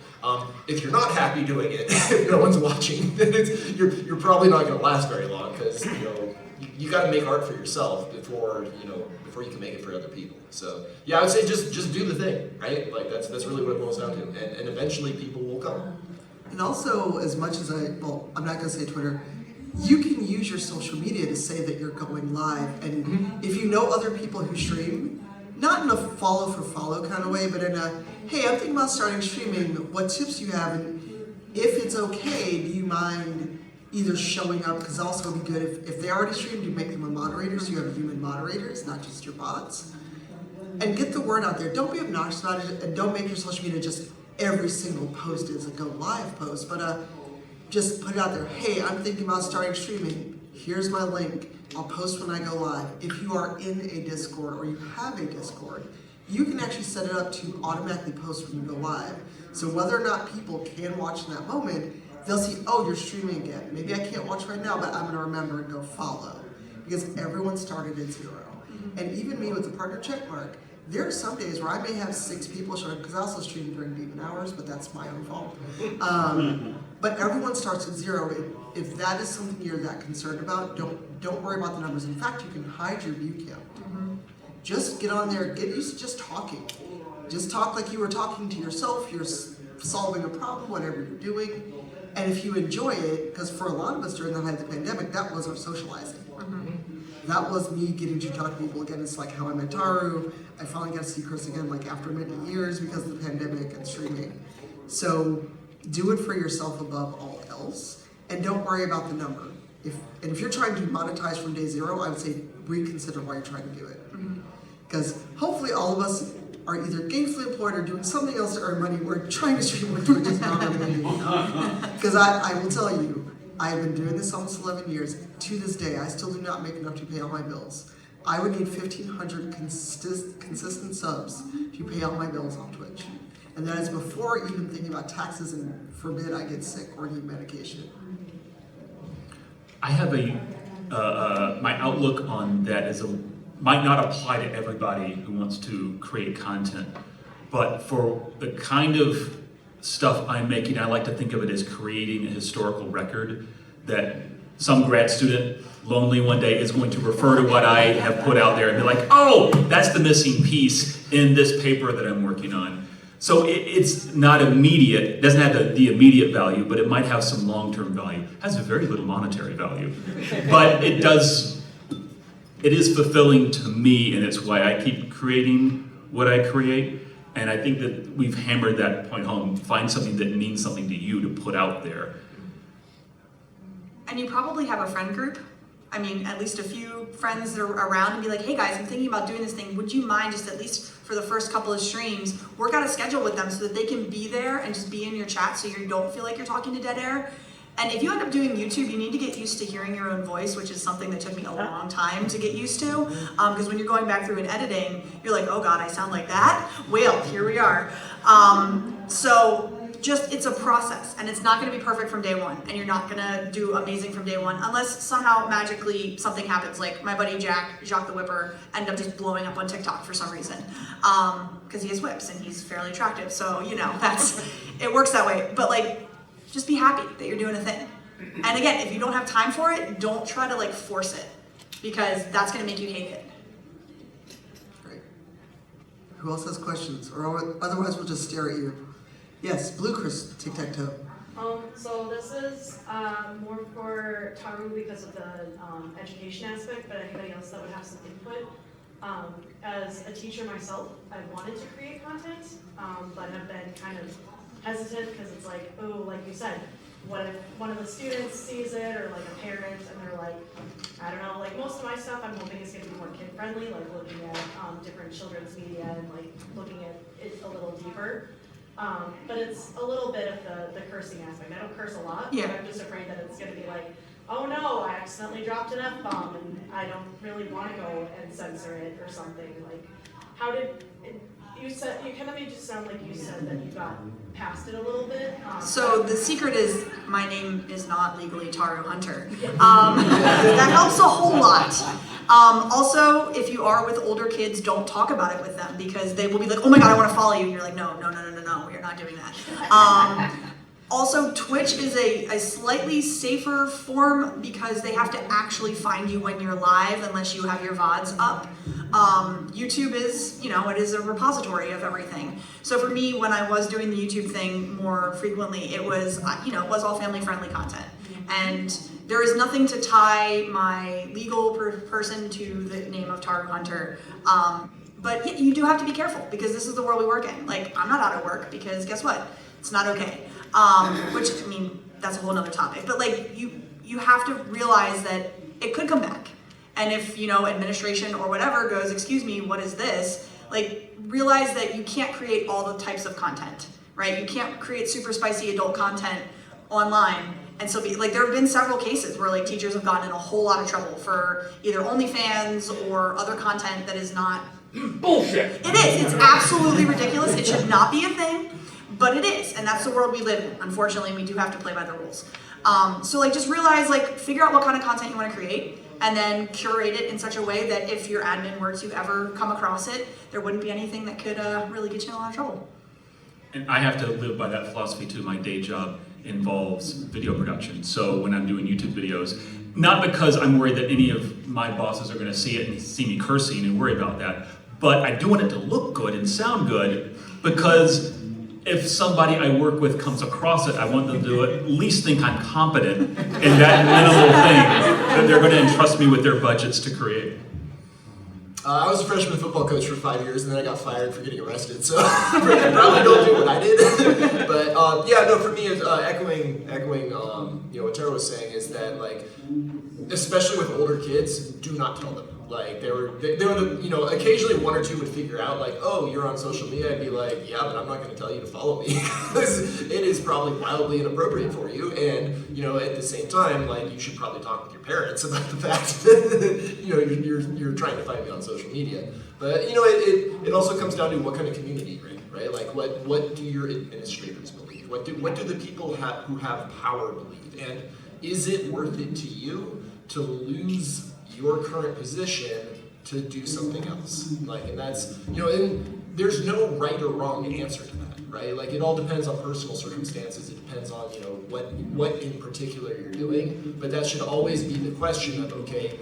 If you're not happy doing it, if no one's watching, then you're probably not going to last very long because you got to make art for yourself before you can make it for other people. So yeah, I would say just do the thing, right? Like that's really what it boils down to, and eventually people will come. And also, as much as I'm not going to say Twitter, you can use your social media to say that you're going live. And if you know other people who stream, not in a follow for follow kind of way, but in a, hey, I'm thinking about starting streaming, what tips do you have? And if it's okay, do you mind either showing up, because also it would be good if they already streamed, you make them a moderator, so you have human moderators, not just your bots. And get the word out there. Don't be obnoxious about it, and don't make your social media just every single post is a go live post, but just put it out there. Hey, I'm thinking about starting streaming. Here's my link. I'll post when I go live. If you are in a Discord or you have a Discord, you can actually set it up to automatically post when you go live. So whether or not people can watch in that moment, they'll see, oh, you're streaming again. Maybe I can't watch right now, but I'm gonna remember and go follow. Because everyone started at 0. And even me with the partner check mark, there are some days where I may have 6 people showing up, because I also stream during demon hours, but that's my own fault. But everyone starts at 0. If that is something you're that concerned about, don't worry about the numbers. In fact, you can hide your view count. Just get on there, get used to just talking. Just talk like you were talking to yourself, you're solving a problem, whatever you're doing. And if you enjoy it, because for a lot of us during the height of the pandemic, that was our socializing. that was me getting to talk to people again. It's like how I met Taru. I finally got to see Chris again, like after many years because of the pandemic and streaming. So do it for yourself above all else, and don't worry about the number. If you're trying to monetize from day zero, I would say reconsider why you're trying to do it. Because hopefully all of us are either gainfully employed or doing something else to earn money. We're trying to stream with Twitch is not our main. Because I will tell you, I have been doing this almost 11 years. To this day, I still do not make enough to pay all my bills. I would need 1,500 consistent subs to pay all my bills on Twitch. And that is before even thinking about taxes and forbid I get sick or need medication. I have my outlook on that might not apply to everybody who wants to create content, but for the kind of stuff I'm making, I like to think of it as creating a historical record that some grad student, lonely one day, is going to refer to what I have put out there and be like, oh, that's the missing piece in this paper that I'm working on. So it's not immediate, it doesn't have the immediate value, but it might have some long-term value. It has very little monetary value, but it is fulfilling to me, and it's why I keep creating what I create. And I think that we've hammered that point home. Find something that means something to you to put out there. And you probably have a friend group. I mean, at least a few friends that are around and be like, hey guys, I'm thinking about doing this thing. Would you mind just at least for the first couple of streams, work out a schedule with them so that they can be there and just be in your chat so you don't feel like you're talking to dead air. And if you end up doing YouTube, you need to get used to hearing your own voice, which is something that took me a long time to get used to. Because when you're going back through and editing, you're like, oh God, I sound like that? Well, here we are. It's a process, and it's not going to be perfect from day one, and you're not going to do amazing from day one unless somehow magically something happens, like my buddy Jacques the Whipper ended up just blowing up on TikTok for some reason, because he has whips and he's fairly attractive, so it works that way. But just be happy that you're doing a thing. And again, if you don't have time for it, don't try to force it, because that's going to make you hate it. Great. Who else has questions? Or otherwise we'll just stare at you. Yes, Blue Chris, tic-tac-toe. So this is more for Taru because of the education aspect, but anybody else that would have some input. As a teacher myself, I wanted to create content, but have been kind of hesitant because it's like, oh, like you said, what if one of the students sees it or a parent and they're like, I don't know, most of my stuff I'm hoping is going to be more kid-friendly, looking at different children's media and looking at it a little deeper. But it's a little bit of the cursing aspect. I don't curse a lot, but I'm just afraid that it's going to be oh no, I accidentally dropped an F-bomb and I don't really want to go and censor it or something. How did you kind of made it sound like you said that you got past it a little bit. So the secret is my name is not legally Taru Hunter. That helps a whole lot. Also, if you are with older kids, don't talk about it with them because they will be like, oh my God, I want to follow you. And you're like, no, you're not doing that. Also, Twitch is a slightly safer form because they have to actually find you when you're live unless you have your VODs up. YouTube is, it is a repository of everything. So for me, when I was doing the YouTube thing more frequently, it was, it was all family-friendly content. And there is nothing to tie my legal person to the name of Taru Hunter. But you do have to be careful because this is the world we work in. I'm not out of work because guess what? It's not okay. That's a whole nother topic. But you have to realize that it could come back. And if, administration or whatever goes, excuse me, what is this? Realize that you can't create all the types of content, right? You can't create super spicy adult content online. And so there have been several cases where teachers have gotten in a whole lot of trouble for either OnlyFans or other content that is not bullshit. It is. It's absolutely ridiculous. It should not be a thing, but it is. And that's the world we live in. Unfortunately, we do have to play by the rules. So just realize, figure out what kind of content you want to create and then curate it in such a way that if your admin were to ever come across it, there wouldn't be anything that could really get you in a lot of trouble. And I have to live by that philosophy too. My day job involves video production. So when I'm doing YouTube videos, not because I'm worried that any of my bosses are going to see it and see me cursing and worry about that, but I do want it to look good and sound good because if somebody I work with comes across it, I want them to at least think I'm competent in that minimal thing that they're going to entrust me with their budgets to create. I was a freshman football coach for 5 years, and then I got fired for getting arrested. So probably don't do what I did. But yeah, no. For me, it's, echoing what Taru was saying is that like, especially with older kids, do not tell them. Like they were the, occasionally one or two would figure out like, oh, you're on social media. I'd be like, yeah, but I'm not going to tell you to follow me because it is probably wildly inappropriate for you. And at the same time, like you should probably talk with your parents about the fact that you're trying to find me on social media. But it also comes down to what kind of community you're in, right? Like what do your administrators believe? What do the people who have power believe? And is it worth it to you to lose your current position to do something else? Like, and that's, and there's no right or wrong answer to that, right? Like, it all depends on personal circumstances. It depends on, what in particular you're doing. But that should always be the question of, okay,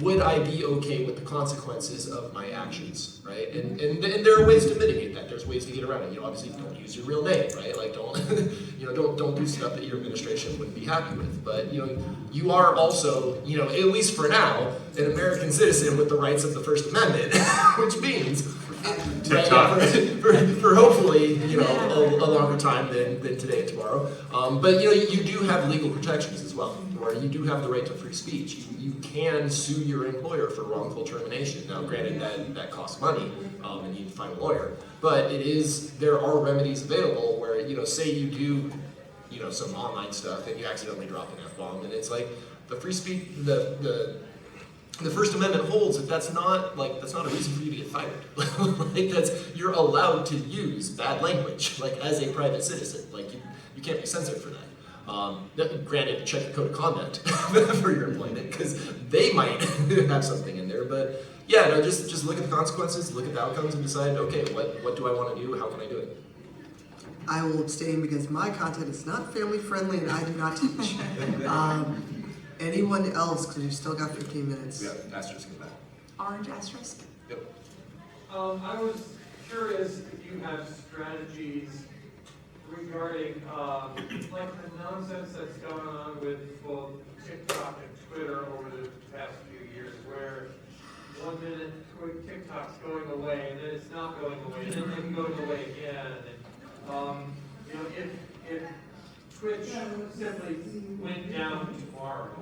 would I be okay with the consequences of my actions, right? And there are ways to mitigate that. There's ways to get around it. Obviously, don't use your real name, right? Like, don't don't do stuff that your administration wouldn't be happy with. But you are also, at least for now, an American citizen with the rights of the First Amendment, which means TikTok. For hopefully a longer time than today and tomorrow. But you do have legal protections as well, where you do have the right to free speech. You can sue your employer for wrongful termination. Now, granted that costs money, and you need to find a lawyer. But there are remedies available where say you do some online stuff and you accidentally drop an F-bomb, and it's like the free speech the First Amendment holds that that's not a reason for you to get fired. Like you're allowed to use bad language, like as a private citizen. Like you can't be censored for that. Granted, check your code of conduct for your employment because they might have something in there. But yeah, no, just look at the consequences, look at the outcomes, and decide, okay, what do I want to do? How can I do it? I will abstain because my content is not family friendly and I do not teach. Anyone else, because you've still got 15 minutes. Yeah, asterisk in that. Orange asterisk. Yep. I was curious if you have strategies regarding like the nonsense that's going on with both TikTok and Twitter over the past few years, where 1 minute TikTok's going away and then it's not going away and then it's going away again. And if Twitch simply went down tomorrow,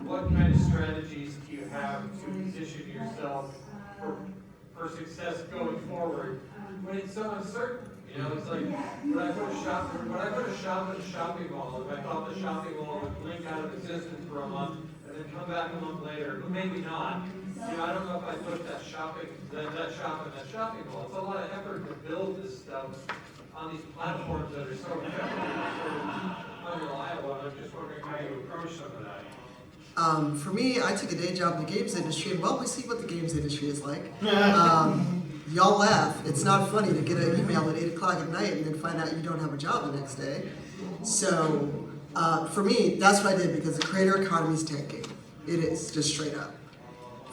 what kind of strategies do you have to position yourself for success going forward when it's so uncertain? It's like when I put a shop in a shopping mall, if I thought the shopping mall would blink out of existence for a month and then come back a month later, but maybe not. I don't know if I put that shop in that shopping mall. It's a lot of effort to build this stuff on these platforms that are so unreliable. I'm just wondering how you approach some of that. For me, I took a day job in the games industry, and well, we see what the games industry is like. Y'all laugh. It's not funny to get an email at 8 o'clock at night and then find out you don't have a job the next day. So for me, that's what I did because the creator economy is tanking. It is, just straight up.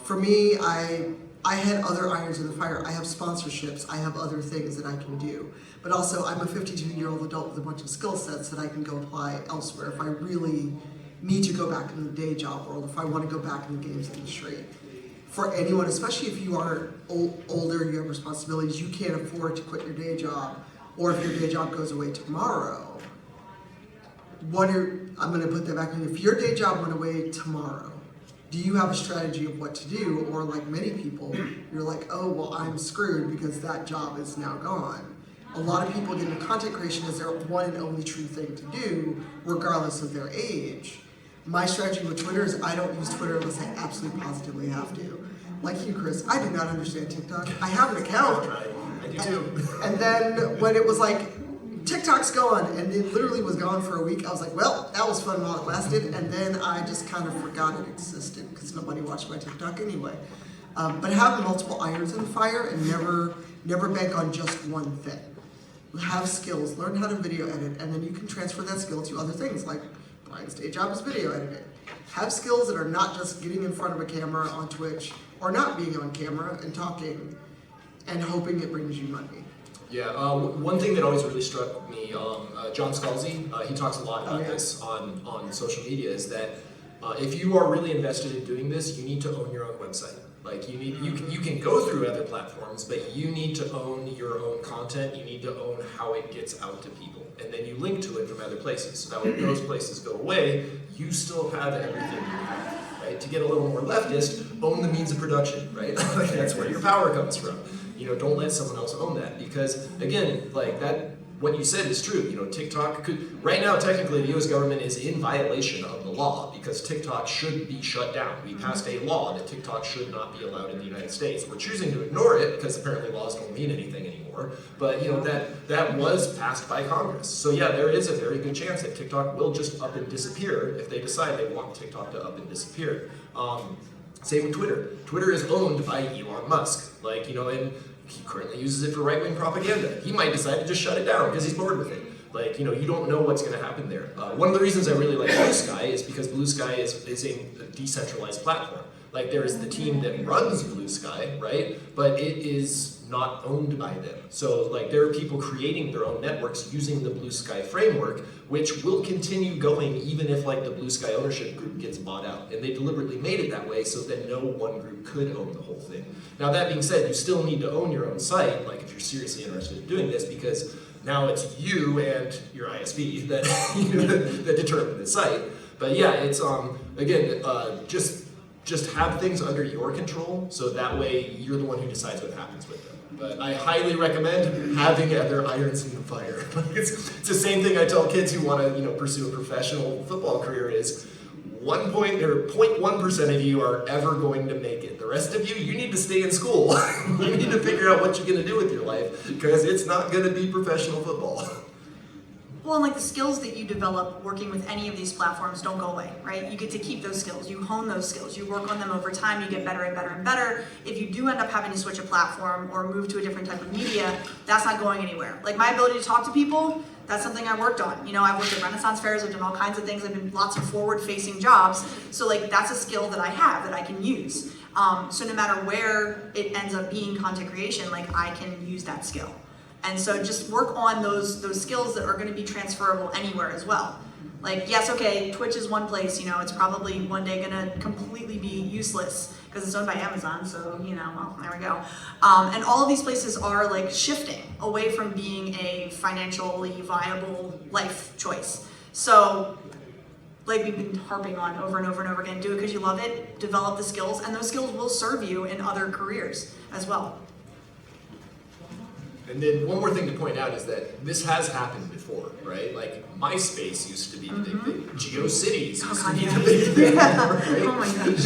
For me, I had other irons in the fire. I have sponsorships. I have other things that I can do. But also, I'm a 52-year-old adult with a bunch of skill sets that I can go apply elsewhere if I really need to go back in the day job world, if I want to go back in the games industry. For anyone, especially if you are older, you have responsibilities, you can't afford to quit your day job, or if your day job goes away tomorrow, I'm going to put that back in. If your day job went away tomorrow, do you have a strategy of what to do? Or like many people, you're like, oh, well, I'm screwed because that job is now gone. A lot of people get into content creation as their one and only true thing to do, regardless of their age. My strategy with Twitter is I don't use Twitter unless I absolutely positively have to. Like you, Chris, I do not understand TikTok. I have an account. I do too. And then when it was like, TikTok's gone, and it literally was gone for a week, I was like, well, that was fun while it lasted, and then I just kind of forgot it existed because nobody watched my TikTok anyway. But have multiple irons in the fire and never bank on just one thing. Have skills, learn how to video edit, and then you can transfer that skill to other things, like Brian's day job is video editing. Have skills that are not just getting in front of a camera on Twitch, or not being on camera and talking, and hoping it brings you money. Yeah, one thing that always really struck me, John Scalzi, he talks a lot about yeah. this on social media, is that if you are really invested in doing this, you need to own your own website. Like you can go through other platforms, but you need to own your own content. You need to own how it gets out to people, and then you link to it from other places. So that when those places go away, you still have everything you have, right? To get a little more leftist, own the means of production, right? Like that's where your power comes from. You know, don't let someone else own that, because again, like that. What you said is true. You know, TikTok could, right now technically the US government is in violation of the law because TikTok should be shut down. We passed a law that TikTok should not be allowed in the United States. We're choosing to ignore it because apparently laws don't mean anything anymore. But you know, that was passed by Congress. So yeah, there is a very good chance that TikTok will just up and disappear if they decide they want TikTok to up and disappear. Same with Twitter. Twitter is owned by Elon Musk. Like, you know, and he currently uses it for right-wing propaganda. He might decide to just shut it down because he's bored with it. Like, you know, you don't know what's going to happen there. One of the reasons I really like Blue Sky is because Blue Sky is a decentralized platform. Like, there is the team that runs Blue Sky, right? But it is not owned by them. So, like, there are people creating their own networks using the Blue Sky framework, which will continue going even if, like, the Blue Sky ownership group gets bought out. And they deliberately made it that way so that no one group could own the whole thing. Now, that being said, you still need to own your own site, like, if you're seriously interested in doing this, because now it's you and your ISP that, that determine the site. But yeah, it's, again, just have things under your control, so that way you're the one who decides what happens with them. But I highly recommend having other irons in the fire. It's the same thing I tell kids who want to, pursue a professional football career is 0.1% of you are ever going to make it. The rest of you need to stay in school. You need to figure out what you're going to do with your life, because it's not going to be professional football. Well, and like the skills that you develop working with any of these platforms don't go away, right? You get to keep those skills, you hone those skills, you work on them over time, you get better and better and better. If you do end up having to switch a platform or move to a different type of media, that's not going anywhere. Like my ability to talk to people, that's something I worked on. I've worked at Renaissance fairs, I've done all kinds of things, I've been lots of forward-facing jobs. So like that's a skill that I have that I can use. So no matter where it ends up being content creation, like I can use that skill. And so just work on those skills that are going to be transferable anywhere as well. Like, yes, okay, Twitch is one place, it's probably one day going to completely be useless because it's owned by Amazon, so, well, there we go. And all of these places are like shifting away from being a financially viable life choice. So, like we've been harping on over and over and over again, do it because you love it, develop the skills, and those skills will serve you in other careers as well. And then one more thing to point out is that this has happened before, right? Like MySpace used to be the big thing. GeoCities used to be the big thing, right? Oh my gosh.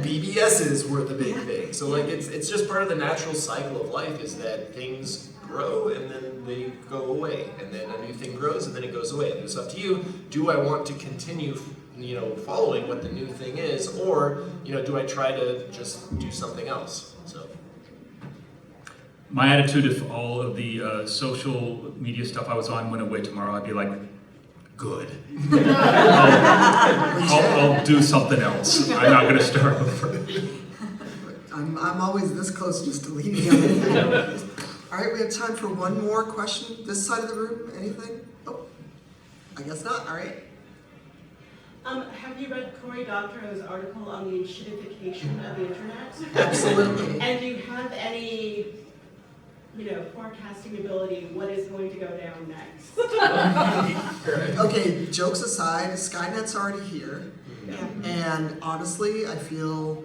BBSs were the big thing. So like it's just part of the natural cycle of life is that things grow and then they go away, and then a new thing grows and then it goes away. And it's up to you. Do I want to continue following what the new thing is, or do I try to just do something else? So. My attitude, if all of the social media stuff I was on went away tomorrow, I'd be like, good. I'll do something else. I'm not going to start over. I'm always this close just to leaving everything. All right, we have time for one more question. This side of the room, anything? Oh, I guess not. All right. Have you read Cory Doctorow's article on the shittification of the internet? Absolutely. And do you have any forecasting ability, what is going to go down next? Okay, jokes aside, Skynet's already here. Yeah. And honestly, I feel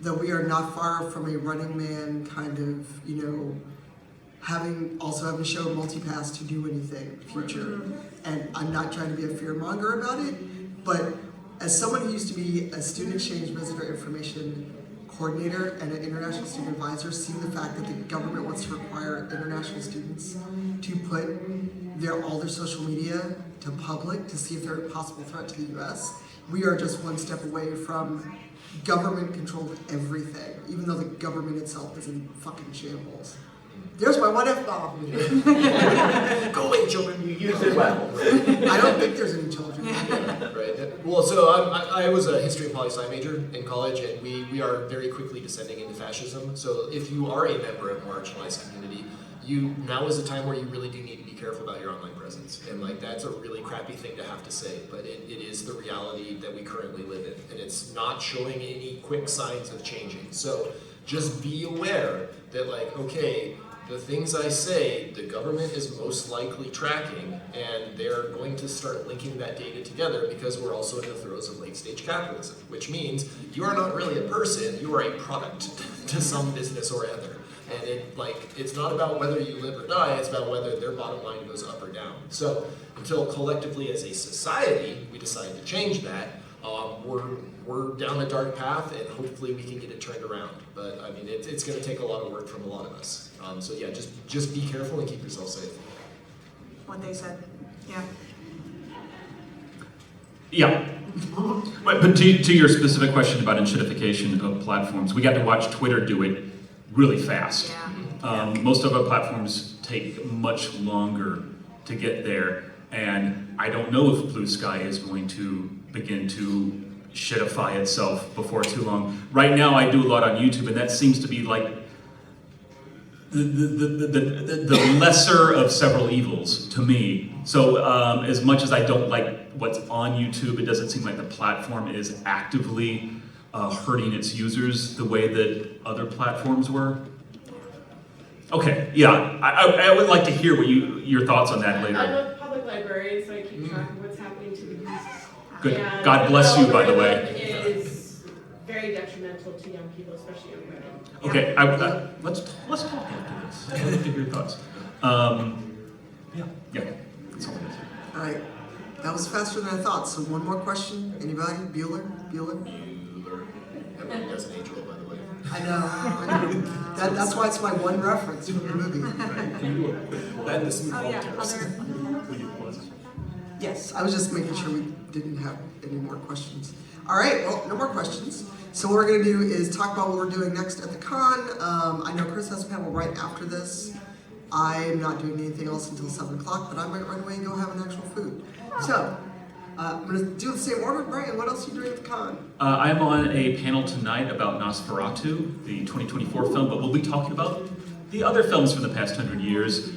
that we are not far from a Running Man kind of, having to show multipass to do anything future. And I'm not trying to be a fearmonger about it, but as someone who used to be a student exchange visitor information coordinator and an international student advisor, seeing the fact that the government wants to require international students to put all their social media to public to see if they're a possible threat to the US, we are just one step away from government controlled everything, even though the government itself is in fucking shambles. There's my what if bomb. Go away, children. You use it well. I don't think there's any children. Right. Well, so I was a history and poli-sci major in college, and we are very quickly descending into fascism. So if you are a member of a marginalized community, now is a time where you really do need to be careful about your online presence. And like that's a really crappy thing to have to say, but it is the reality that we currently live in. And it's not showing any quick signs of changing. So just be aware that like, okay, the things I say, the government is most likely tracking, and they're going to start linking that data together because we're also in the throes of late-stage capitalism, which means you are not really a person, you are a product to some business or other. And it's not about whether you live or die, it's about whether their bottom line goes up or down. So until collectively as a society we decide to change that, we're down a dark path, and hopefully we can get it turned around. But I mean, it's going to take a lot of work from a lot of us. So yeah, just be careful and keep yourself safe. What they said, yeah. Yeah. But to your specific question about enshittification of platforms, we got to watch Twitter do it really fast. Yeah. Most of our platforms take much longer to get there, and I don't know if Blue Sky is going to begin to shitify itself before too long. Right now I do a lot on YouTube, and that seems to be like the lesser of several evils to me. So as much as I don't like what's on YouTube, it doesn't seem like the platform is actively hurting its users the way that other platforms were. Okay, yeah, I would like to hear what your thoughts on that later. I'm a public librarian, so I keep track of what's happening to the youth. Good. And God bless you, by the way. algorithm is very detrimental to young people, especially young women. Okay, let's talk after this. I'd like to hear your thoughts. Yeah, that's all it is. All right, that was faster than I thought. So one more question. Anybody? Bueller? Everyone does an age roll, by the way. I know. That's why it's my one reference from the movie. That the smooth Oh yeah, terrace. Yes, I was just making sure we didn't have any more questions. All right, well, no more questions. So what we're going to do is talk about what we're doing next at the con. I know Chris has a panel right after this. I'm not doing anything else until 7 o'clock, but I might run away and go have an actual food. So, I'm going to do the same order. Brian, what else are you doing at the con? I'm on a panel tonight about Nosferatu, the 2024 film, but we'll be talking about the other films from the past 100 years.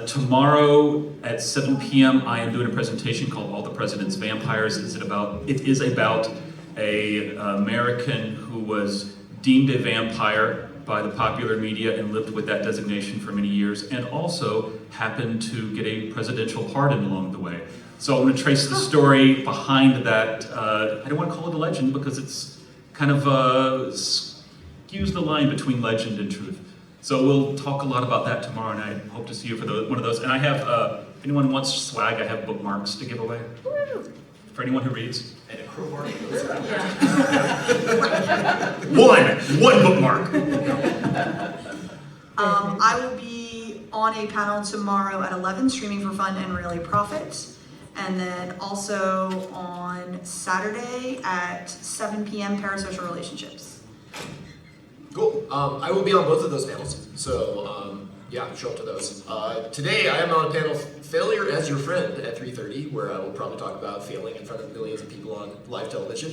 Tomorrow at 7 p.m. I am doing a presentation called All the President's Vampires. It is about an American who was deemed a vampire by the popular media and lived with that designation for many years, and also happened to get a presidential pardon along the way. So I'm going to trace the story behind that. I don't want to call it a legend because it's kind of skews the line between legend and truth. So we'll talk a lot about that tomorrow night. Hope to see you for one of those. And I have, if anyone wants swag, I have bookmarks to give away. For anyone who reads. And a crowbar. One bookmark. I will be on a panel tomorrow at 11, Streaming for Fun and Really Profit. And then also on Saturday at 7 p.m., Parasocial Relationships. Cool. I will be on both of those panels, so yeah, show up to those. Today I am on a panel, Failure as Your Friend, at 3:30, where I will probably talk about failing in front of millions of people on live television,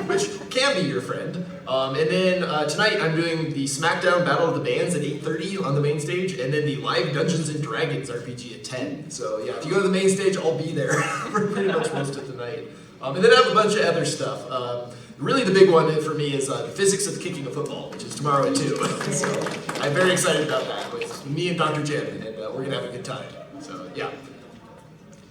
which can be your friend. And then tonight I'm doing the SmackDown Battle of the Bands at 8:30 on the main stage, and then the live Dungeons & Dragons RPG at 10. So yeah, if you go to the main stage, I'll be there for pretty much most of the night. And then I have a bunch of other stuff. Really the big one for me is the physics of kicking a football, which is tomorrow at 2. So I'm very excited about that with me and Dr. Jim, and we're going to have a good time. So yeah.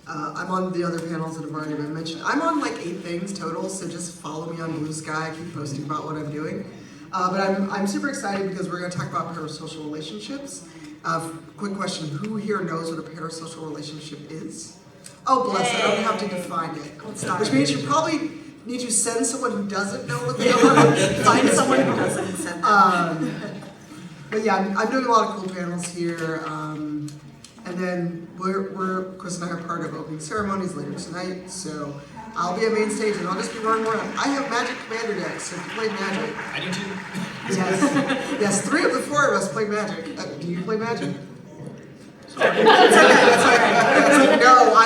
I'm on the other panels that have already been mentioned. I'm on like 8 things total, so just follow me on Blue Sky. I keep posting about what I'm doing. But I'm super excited because we're going to talk about parasocial relationships. Quick question, who here knows what a parasocial relationship is? Oh, bless, I don't have to define it. Which means you probably need to send someone who doesn't know what they are. Find someone who doesn't send them. But yeah, I'm doing a lot of cool panels here. And then Chris and I are part of opening ceremonies later tonight. So I'll be at main stage and I'll just be running around. I have Magic Commander decks, so if you play Magic. I do too. Yes, yes, 3 of the 4 of us play Magic. Do you play Magic? It's okay, it's alright. It's like, no, I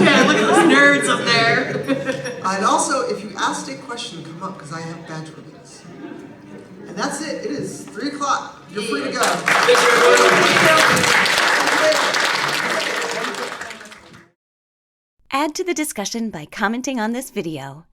Yeah, look at those nerds up there. And also, if you asked a question, come up, because I have badge ribbons. And that's it. It is 3 o'clock. You're free to go. Thank you, everyone. Add to the discussion by commenting on this video.